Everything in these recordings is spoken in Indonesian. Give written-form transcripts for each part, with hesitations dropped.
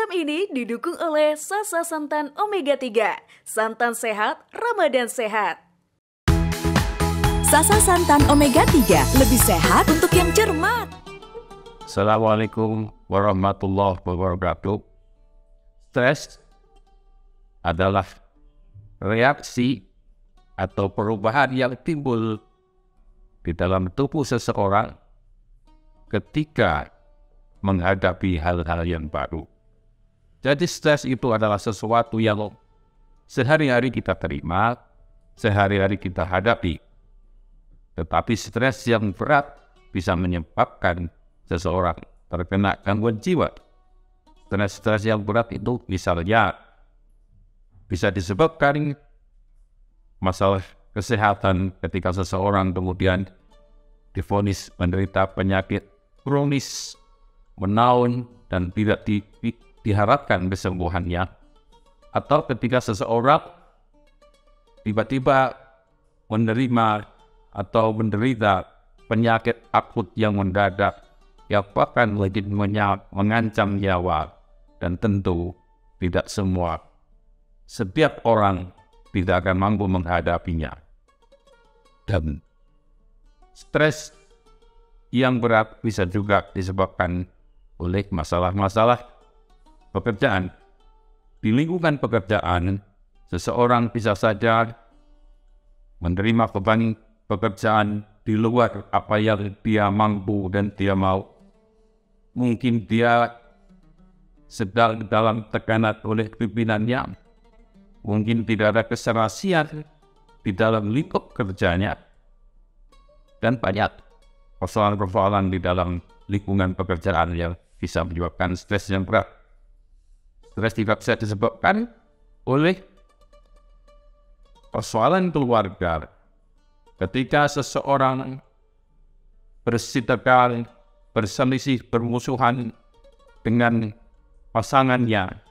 Program ini didukung oleh Sasa Santan Omega 3. Santan sehat, Ramadan sehat. Sasa Santan Omega 3, lebih sehat untuk yang cermat. Assalamualaikum warahmatullahi wabarakatuh. Stres adalah reaksi atau perubahan yang timbul di dalam tubuh seseorang ketika menghadapi hal-hal yang baru. Jadi stres itu adalah sesuatu yang sehari-hari kita terima, sehari-hari kita hadapi. Tetapi stres yang berat bisa menyebabkan seseorang terkena gangguan jiwa. Stres yang berat itu misalnya bisa disebabkan masalah kesehatan ketika seseorang kemudian divonis menderita penyakit kronis, menaun, dan tidak diharapkan kesembuhannya. Atau ketika seseorang tiba-tiba menerima atau menderita penyakit akut yang mendadak yang bahkan mengancam nyawa. Dan tentu tidak setiap orang tidak akan mampu menghadapinya. Dan stres yang berat bisa juga disebabkan oleh masalah-masalah pekerjaan. Di lingkungan pekerjaan, seseorang bisa saja menerima beban pekerjaan di luar apa yang dia mampu dan dia mau. Mungkin dia sedang dalam tekanan oleh pimpinannya. Mungkin tidak ada keserasian di dalam lingkup kerjanya. Dan banyak persoalan-persoalan di dalam lingkungan pekerjaan yang bisa menyebabkan stres yang berat. Stres tidak bisa disebabkan oleh persoalan keluarga. Ketika seseorang bersitekan, berselisih, bermusuhan dengan pasangannya.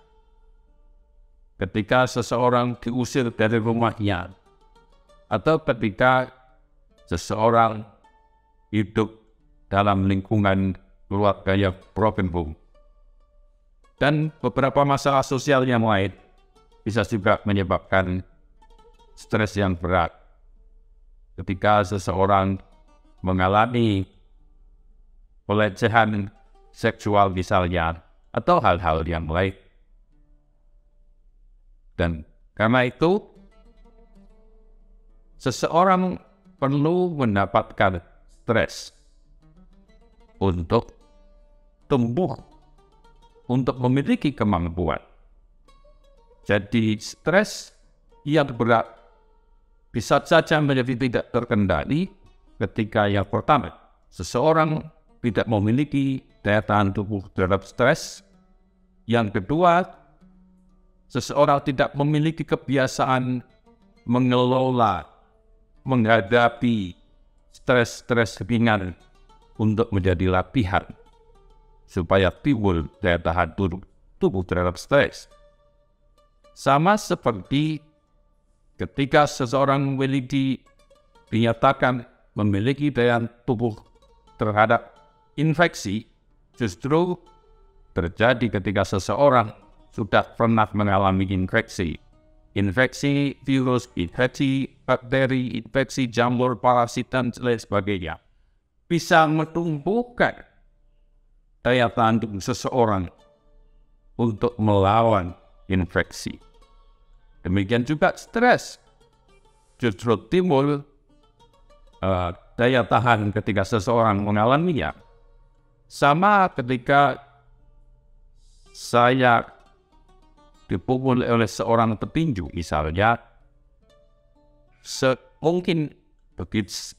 Ketika seseorang diusir dari rumahnya. Atau ketika seseorang hidup dalam lingkungan keluarga yang broken home. Dan beberapa masalah sosial yang lain bisa juga menyebabkan stres yang berat. Ketika seseorang mengalami pelecehan seksual misalnya, atau hal-hal yang lain. Dan karena itu, seseorang perlu mendapatkan stres untuk tumbuh, untuk memiliki kemampuan. Jadi stres yang berat bisa saja menjadi tidak terkendali ketika yang pertama, seseorang tidak memiliki daya tahan tubuh terhadap stres. Yang kedua, seseorang tidak memiliki kebiasaan mengelola, menghadapi stres-stres ringan untuk menjadi latihan supaya timbul daya tahan tubuh terhadap stres. Sama seperti ketika seseorang dinyatakan memiliki daya tubuh terhadap infeksi, justru terjadi ketika seseorang sudah pernah mengalami infeksi. Infeksi virus, infeksi bakteri, infeksi jamur, parasit, dan lain sebagainya. Bisa menumbuhkan daya tahan tubuh seseorang untuk melawan infeksi. Demikian juga stres. Justru timbul daya tahan ketika seseorang mengalaminya. Sama ketika saya dipukul oleh seorang petinju misalnya, mungkin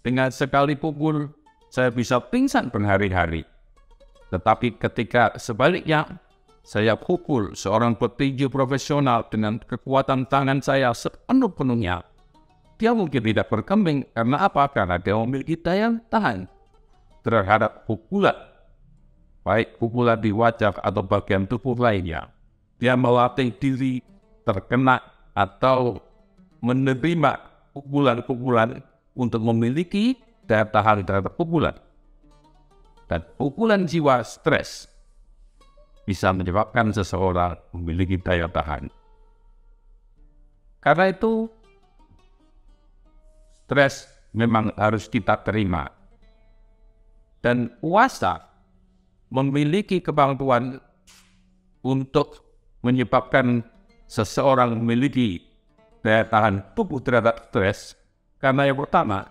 dengan sekali pukul saya bisa pingsan berhari-hari. Tetapi ketika sebaliknya saya pukul seorang petinju profesional dengan kekuatan tangan saya sepenuh-penuhnya, dia mungkin tidak berkembang. Karena apa? Karena dia memiliki daya tahan terhadap pukulan, baik pukulan di wajah atau bagian tubuh lainnya. Dia melatih diri terkena atau menerima pukulan-pukulan untuk memiliki daya tahan terhadap pukulan. Dan pukulan jiwa stres bisa menyebabkan seseorang memiliki daya tahan. Karena itu, stres memang harus kita terima. Dan puasa memiliki kemampuan untuk menyebabkan seseorang memiliki daya tahan tubuh terhadap stres. Karena yang pertama,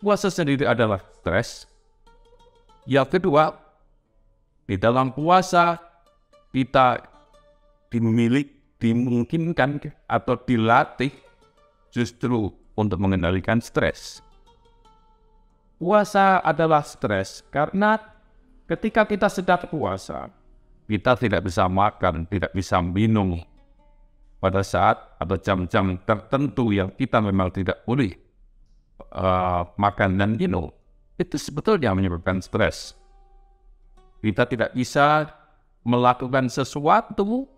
puasa sendiri adalah stres. Yang kedua, di dalam puasa kita dimungkinkan atau dilatih justru untuk mengendalikan stres. Puasa adalah stres karena ketika kita sedang puasa, kita tidak bisa makan, tidak bisa minum pada saat atau jam-jam tertentu yang kita memang tidak boleh makan dan minum. Itu sebetulnya menyebabkan stres. Kita tidak bisa melakukan sesuatu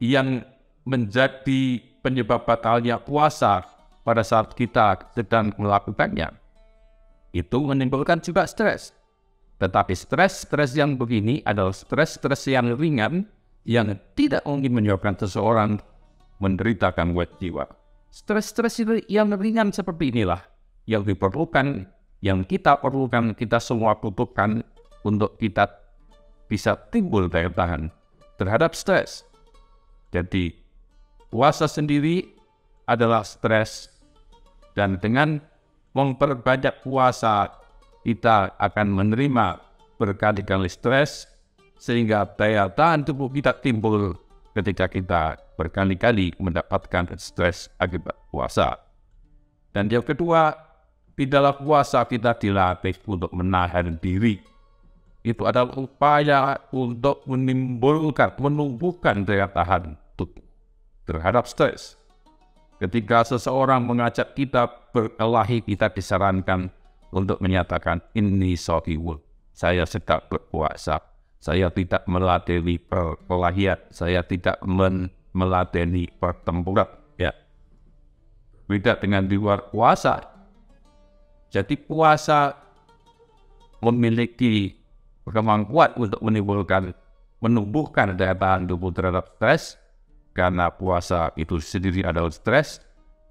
yang menjadi penyebab batalnya puasa pada saat kita sedang melakukannya. Itu menimbulkan juga stres. Tetapi stres yang begini adalah stres yang ringan yang tidak mungkin menyebabkan seseorang menderita gangguan jiwa. Stres yang ringan seperti inilah yang diperlukan, yang kita perlukan, kita semua butuhkan untuk kita bisa timbul daya tahan terhadap stres. Jadi, puasa sendiri adalah stres, dan dengan memperbanyak puasa, kita akan menerima berkali-kali stres, sehingga daya tahan tubuh kita timbul ketika kita berkali-kali mendapatkan stres akibat puasa. Dan yang kedua, di dalam puasa kita dilatih untuk menahan diri. Itu adalah upaya untuk menumbuhkan daya tahan tubuh terhadap stres. Ketika seseorang mengajak kita berkelahi, kita disarankan untuk menyatakan, ini sha'imun, saya sedang berpuasa, saya tidak meladeni perkelahian, saya tidak meladeni pertempuran. Ya, beda dengan di luar puasa. Jadi puasa memiliki kemampuan untuk menumbuhkan daya tahan tubuh terhadap stres, karena puasa itu sendiri adalah stres.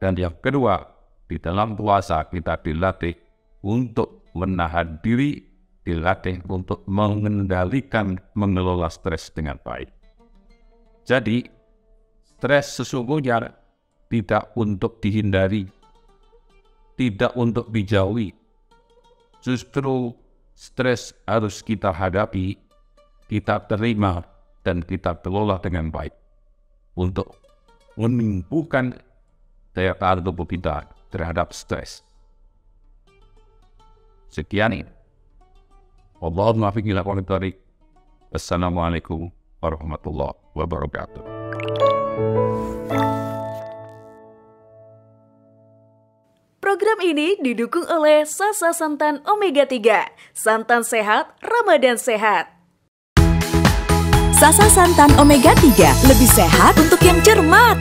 Dan yang kedua, di dalam puasa kita dilatih untuk menahan diri, dilatih untuk mengelola stres dengan baik. Jadi, stres sesungguhnya tidak untuk dihindari, tidak untuk dijauhi. Justru stres harus kita hadapi, kita terima, dan kita kelola dengan baik untuk menumbuhkan daya tahan tubuh kita terhadap stres. Sekian ini. Wallahul muwaffiq ila aqwamit thoriq. Wassalamualaikum warahmatullahi wabarakatuh. Program ini didukung oleh Sasa Santan Omega 3, santan sehat, Ramadan sehat. Sasa Santan Omega 3, lebih sehat untuk yang cermat.